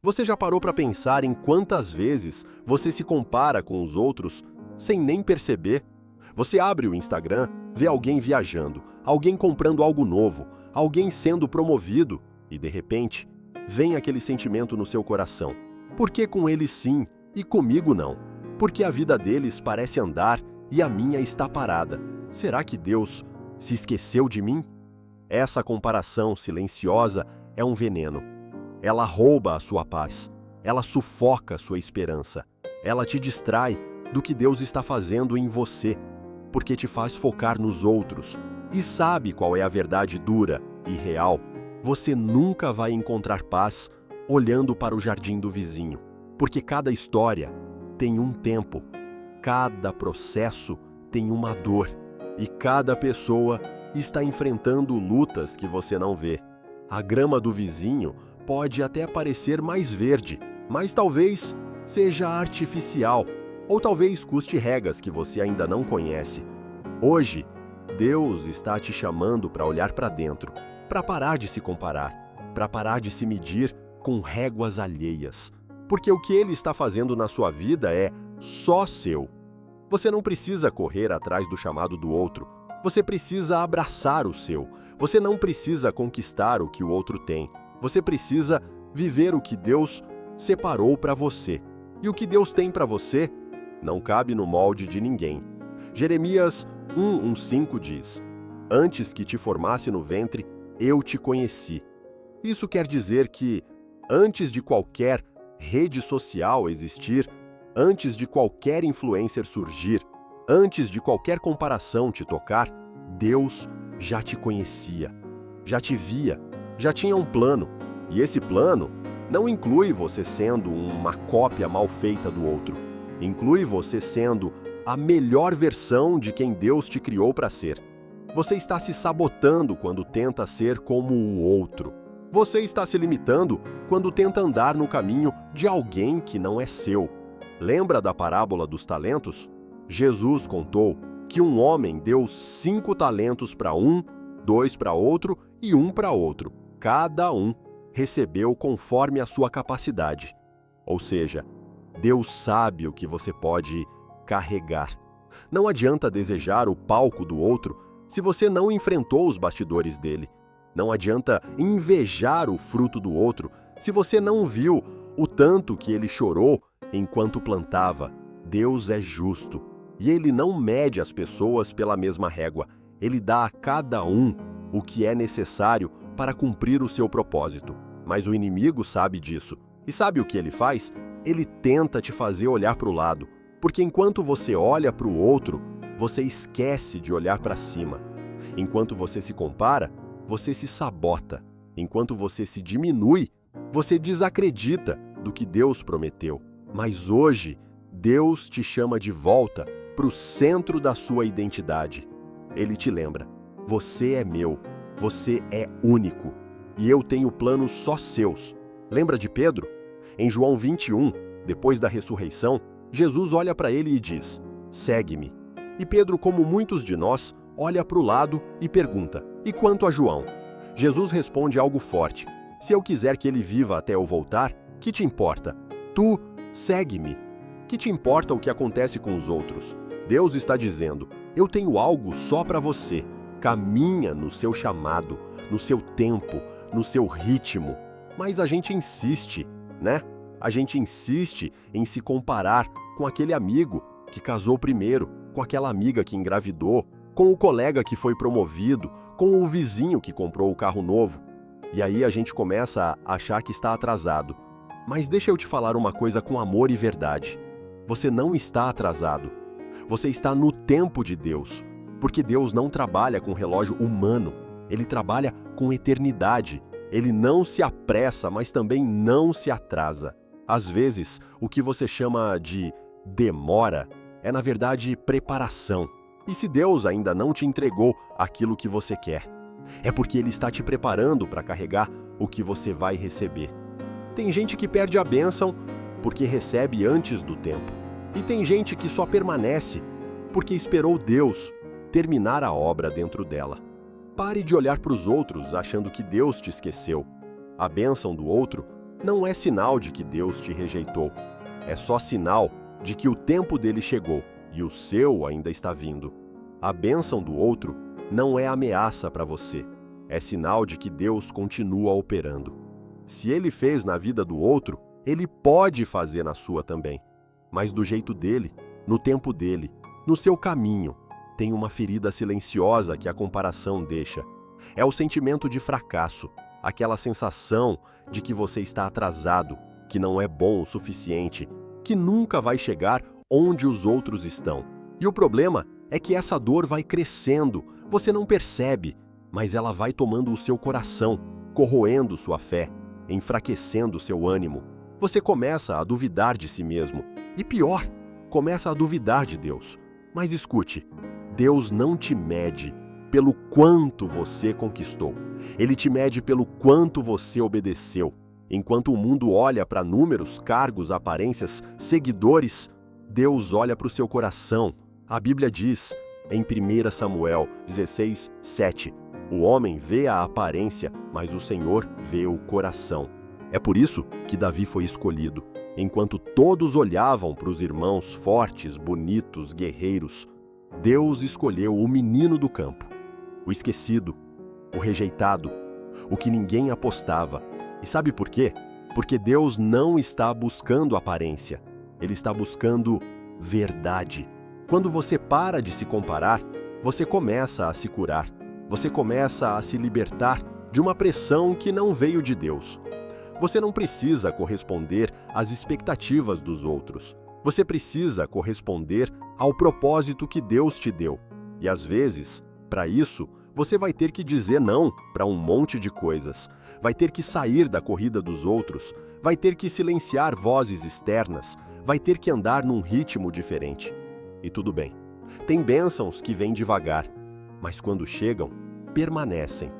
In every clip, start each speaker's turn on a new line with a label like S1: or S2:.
S1: Você já parou para pensar em quantas vezes você se compara com os outros sem nem perceber? Você abre o Instagram, vê alguém viajando, alguém comprando algo novo, alguém sendo promovido e, de repente, vem aquele sentimento no seu coração. Por que com eles sim e comigo não? Porque a vida deles parece andar e a minha está parada. Será que Deus se esqueceu de mim? Essa comparação silenciosa é um veneno. Ela rouba a sua paz, ela sufoca a sua esperança, ela te distrai do que Deus está fazendo em você, porque te faz focar nos outros. E sabe qual é a verdade dura e real? Você nunca vai encontrar paz olhando para o jardim do vizinho, porque cada história tem um tempo, cada processo tem uma dor, e cada pessoa está enfrentando lutas que você não vê. A grama do vizinho pode até parecer mais verde, mas talvez seja artificial, ou talvez custe regas que você ainda não conhece. Hoje, Deus está te chamando para olhar para dentro, para parar de se comparar, para parar de se medir com réguas alheias, porque o que Ele está fazendo na sua vida é só seu. Você não precisa correr atrás do chamado do outro, você precisa abraçar o seu, você não precisa conquistar o que o outro tem. Você precisa viver o que Deus separou para você. E o que Deus tem para você não cabe no molde de ninguém. Jeremias 1:5 diz: Antes que te formasse no ventre, eu te conheci. Isso quer dizer que, antes de qualquer rede social existir, antes de qualquer influencer surgir, antes de qualquer comparação te tocar, Deus já te conhecia, já te via, já tinha um plano, e esse plano não inclui você sendo uma cópia mal feita do outro. Inclui você sendo a melhor versão de quem Deus te criou para ser. Você está se sabotando quando tenta ser como o outro. Você está se limitando quando tenta andar no caminho de alguém que não é seu. Lembra da parábola dos talentos? Jesus contou que um homem deu 5 talentos para um, 2 para outro e 1 para outro. Cada um recebeu conforme a sua capacidade. Ou seja, Deus sabe o que você pode carregar. Não adianta desejar o palco do outro se você não enfrentou os bastidores dele. Não adianta invejar o fruto do outro se você não viu o tanto que ele chorou enquanto plantava. Deus é justo e Ele não mede as pessoas pela mesma régua. Ele dá a cada um o que é necessário para cumprir o seu propósito. Mas o inimigo sabe disso. E sabe o que ele faz? Ele tenta te fazer olhar para o lado, porque enquanto você olha para o outro, você esquece de olhar para cima. Enquanto você se compara, você se sabota. Enquanto você se diminui, você desacredita do que Deus prometeu. Mas hoje, Deus te chama de volta para o centro da sua identidade. Ele te lembra: você é meu, você é único, e eu tenho planos só seus. Lembra de Pedro? Em João 21, depois da ressurreição, Jesus olha para ele e diz: segue-me. E Pedro, como muitos de nós, olha para o lado e pergunta: e quanto a João? Jesus responde algo forte: se eu quiser que ele viva até eu voltar, que te importa? Tu segue-me. Que te importa o que acontece com os outros? Deus está dizendo: eu tenho algo só para você. Caminha no seu chamado, no seu tempo, no seu ritmo. Mas a gente insiste, né? A gente insiste em se comparar com aquele amigo que casou primeiro, com aquela amiga que engravidou, com o colega que foi promovido, com o vizinho que comprou o carro novo. E aí a gente começa a achar que está atrasado. Mas deixa eu te falar uma coisa com amor e verdade. Você não está atrasado. Você está no tempo de Deus, porque Deus não trabalha com relógio humano. Ele trabalha com eternidade. Ele não se apressa, mas também não se atrasa. Às vezes, o que você chama de demora é, na verdade, preparação. E se Deus ainda não te entregou aquilo que você quer, é porque Ele está te preparando para carregar o que você vai receber. Tem gente que perde a bênção porque recebe antes do tempo. E tem gente que só permanece porque esperou Deus terminar a obra dentro dela. Pare de olhar para os outros achando que Deus te esqueceu. A bênção do outro não é sinal de que Deus te rejeitou. É só sinal de que o tempo dele chegou e o seu ainda está vindo. A bênção do outro não é ameaça para você. É sinal de que Deus continua operando. Se ele fez na vida do outro, ele pode fazer na sua também. Mas do jeito dele, no tempo dele, no seu caminho, tem uma ferida silenciosa que a comparação deixa. É o sentimento de fracasso, aquela sensação de que você está atrasado, que não é bom o suficiente, que nunca vai chegar onde os outros estão. E o problema é que essa dor vai crescendo, você não percebe, mas ela vai tomando o seu coração, corroendo sua fé, enfraquecendo seu ânimo. Você começa a duvidar de si mesmo. E pior, começa a duvidar de Deus. Mas escute, Deus não te mede pelo quanto você conquistou. Ele te mede pelo quanto você obedeceu. Enquanto o mundo olha para números, cargos, aparências, seguidores, Deus olha para o seu coração. A Bíblia diz, em 1 Samuel 16, 7, o homem vê a aparência, mas o Senhor vê o coração. É por isso que Davi foi escolhido. Enquanto todos olhavam para os irmãos fortes, bonitos, guerreiros, Deus escolheu o menino do campo, o esquecido, o rejeitado, o que ninguém apostava. E sabe por quê? Porque Deus não está buscando aparência, Ele está buscando verdade. Quando você para de se comparar, você começa a se curar, você começa a se libertar de uma pressão que não veio de Deus. Você não precisa corresponder às expectativas dos outros. Você precisa corresponder ao propósito que Deus te deu. E às vezes, para isso, você vai ter que dizer não para um monte de coisas. Vai ter que sair da corrida dos outros. Vai ter que silenciar vozes externas. Vai ter que andar num ritmo diferente. E tudo bem. Tem bênçãos que vêm devagar, mas quando chegam, permanecem.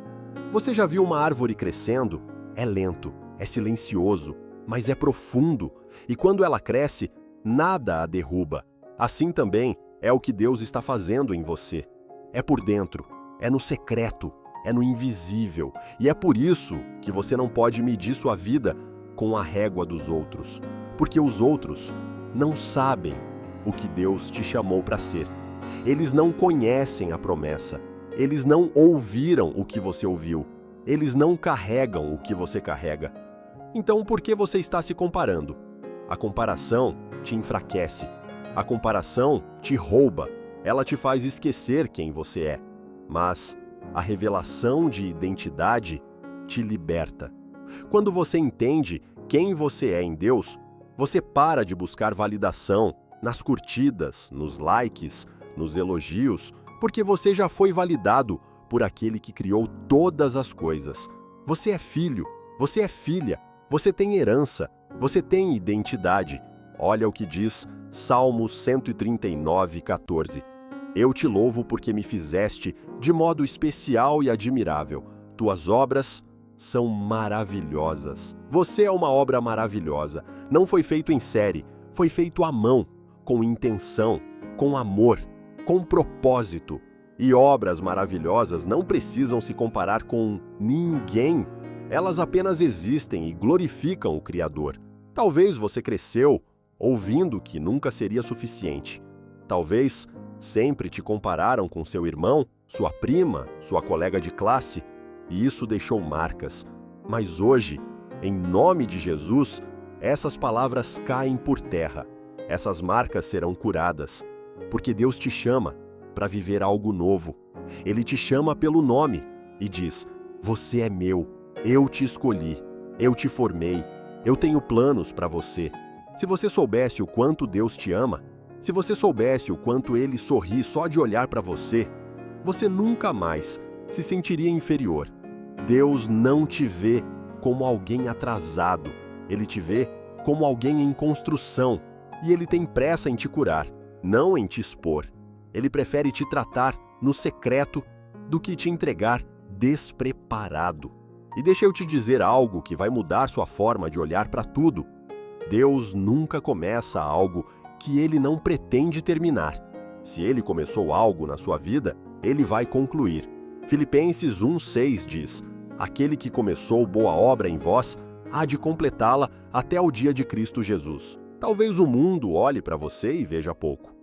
S1: Você já viu uma árvore crescendo? É lento. É silencioso, mas é profundo, e quando ela cresce, nada a derruba. Assim também é o que Deus está fazendo em você. É por dentro, é no secreto, é no invisível, e é por isso que você não pode medir sua vida com a régua dos outros, porque os outros não sabem o que Deus te chamou para ser. Eles não conhecem a promessa, eles não ouviram o que você ouviu, eles não carregam o que você carrega. Então, por que você está se comparando? A comparação te enfraquece. A comparação te rouba. Ela te faz esquecer quem você é. Mas a revelação de identidade te liberta. Quando você entende quem você é em Deus, você para de buscar validação nas curtidas, nos likes, nos elogios, porque você já foi validado por aquele que criou todas as coisas. Você é filho, você é filha. Você tem herança, você tem identidade. Olha o que diz Salmo 139, 14. Eu te louvo porque me fizeste de modo especial e admirável. Tuas obras são maravilhosas. Você é uma obra maravilhosa. Não foi feito em série, foi feito à mão, com intenção, com amor, com propósito. E obras maravilhosas não precisam se comparar com ninguém. Elas apenas existem e glorificam o Criador. Talvez você cresceu ouvindo que nunca seria suficiente. Talvez sempre te compararam com seu irmão, sua prima, sua colega de classe, e isso deixou marcas. Mas hoje, em nome de Jesus, essas palavras caem por terra. Essas marcas serão curadas, porque Deus te chama para viver algo novo. Ele te chama pelo nome e diz: você é meu. Eu te escolhi, eu te formei, eu tenho planos para você. Se você soubesse o quanto Deus te ama, se você soubesse o quanto Ele sorri só de olhar para você, você nunca mais se sentiria inferior. Deus não te vê como alguém atrasado, Ele te vê como alguém em construção, e Ele tem pressa em te curar, não em te expor. Ele prefere te tratar no secreto do que te entregar despreparado. E deixa eu te dizer algo que vai mudar sua forma de olhar para tudo. Deus nunca começa algo que Ele não pretende terminar. Se Ele começou algo na sua vida, Ele vai concluir. Filipenses 1,6 diz: aquele que começou boa obra em vós há de completá-la até o dia de Cristo Jesus. Talvez o mundo olhe para você e veja pouco,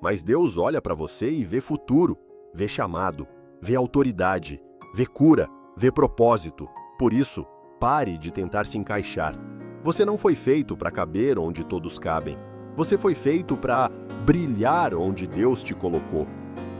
S1: mas Deus olha para você e vê futuro, vê chamado, vê autoridade, vê cura, vê propósito. Por isso, pare de tentar se encaixar. Você não foi feito para caber onde todos cabem. Você foi feito para brilhar onde Deus te colocou.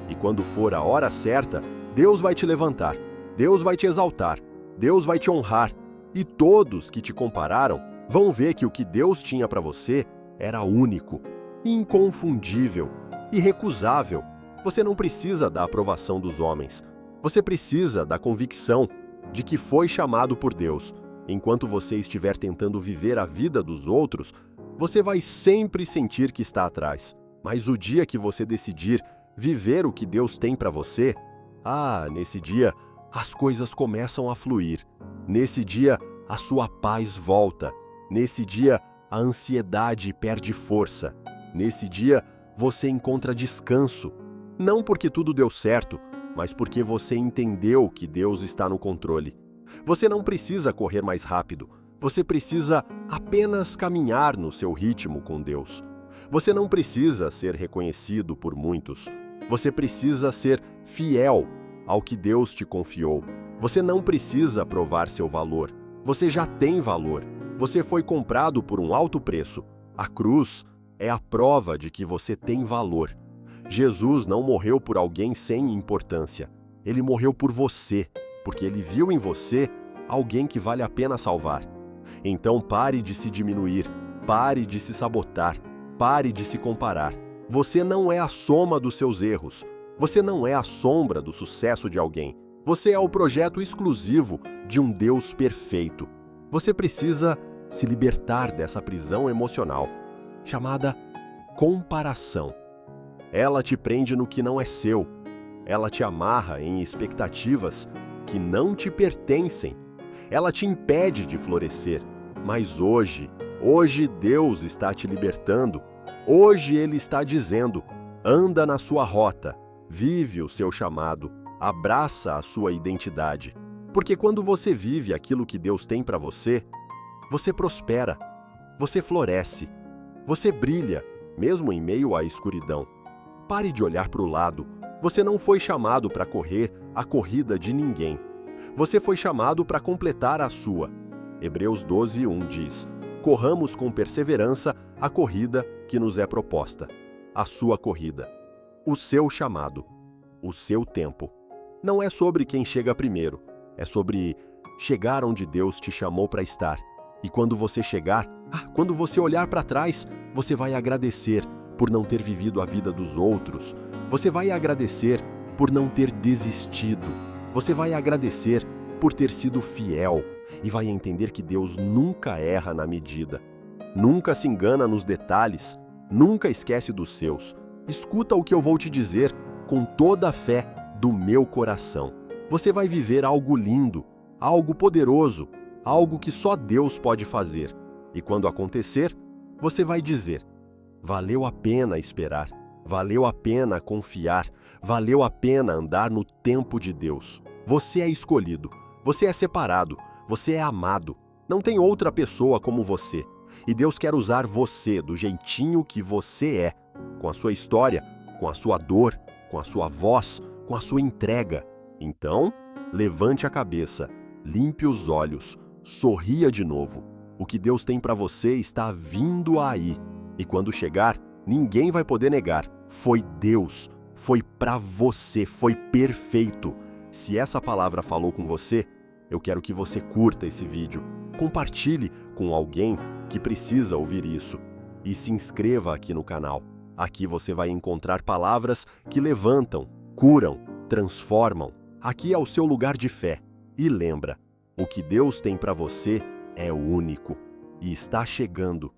S1: E quando for a hora certa, Deus vai te levantar, Deus vai te exaltar, Deus vai te honrar. E todos que te compararam vão ver que o que Deus tinha para você era único, inconfundível, irrecusável. Você não precisa da aprovação dos homens. Você precisa da convicção de que foi chamado por Deus. Enquanto você estiver tentando viver a vida dos outros, você vai sempre sentir que está atrás. Mas o dia que você decidir viver o que Deus tem para você, nesse dia as coisas começam a fluir. Nesse dia a sua paz volta. Nesse dia a ansiedade perde força. Nesse dia você encontra descanso. Não porque tudo deu certo, mas porque você entendeu que Deus está no controle. Você não precisa correr mais rápido. Você precisa apenas caminhar no seu ritmo com Deus. Você não precisa ser reconhecido por muitos. Você precisa ser fiel ao que Deus te confiou. Você não precisa provar seu valor. Você já tem valor. Você foi comprado por um alto preço. A cruz é a prova de que você tem valor. Jesus não morreu por alguém sem importância. Ele morreu por você, porque ele viu em você alguém que vale a pena salvar. Então pare de se diminuir, pare de se sabotar, pare de se comparar. Você não é a soma dos seus erros. Você não é a sombra do sucesso de alguém. Você é o projeto exclusivo de um Deus perfeito. Você precisa se libertar dessa prisão emocional, chamada comparação. Ela te prende no que não é seu. Ela te amarra em expectativas que não te pertencem. Ela te impede de florescer. Mas hoje Deus está te libertando. Hoje Ele está dizendo: anda na sua rota, vive o seu chamado, abraça a sua identidade. Porque quando você vive aquilo que Deus tem para você, você prospera, você floresce, você brilha, mesmo em meio à escuridão. Pare de olhar para o lado. Você não foi chamado para correr a corrida de ninguém. Você foi chamado para completar a sua. Hebreus 12:1 diz: corramos com perseverança a corrida que nos é proposta. A sua corrida, o seu chamado, o seu tempo. Não é sobre quem chega primeiro, é sobre chegar onde Deus te chamou para estar. E quando você chegar, quando você olhar para trás, você vai agradecer por não ter vivido a vida dos outros. Você vai agradecer por não ter desistido. Você vai agradecer por ter sido fiel e vai entender que Deus nunca erra na medida. Nunca se engana nos detalhes, nunca esquece dos seus. Escuta o que eu vou te dizer com toda a fé do meu coração. Você vai viver algo lindo, algo poderoso, algo que só Deus pode fazer. E quando acontecer, você vai dizer: valeu a pena esperar, valeu a pena confiar, valeu a pena andar no tempo de Deus. Você é escolhido, você é separado, você é amado. Não tem outra pessoa como você. E Deus quer usar você do jeitinho que você é, com a sua história, com a sua dor, com a sua voz, com a sua entrega. Então, levante a cabeça, limpe os olhos, sorria de novo. O que Deus tem para você está vindo aí. E quando chegar, ninguém vai poder negar. Foi Deus, foi para você, foi perfeito. Se essa palavra falou com você, eu quero que você curta esse vídeo, compartilhe com alguém que precisa ouvir isso e se inscreva aqui no canal. Aqui você vai encontrar palavras que levantam, curam, transformam. Aqui é o seu lugar de fé. E lembra, o que Deus tem para você é único e está chegando.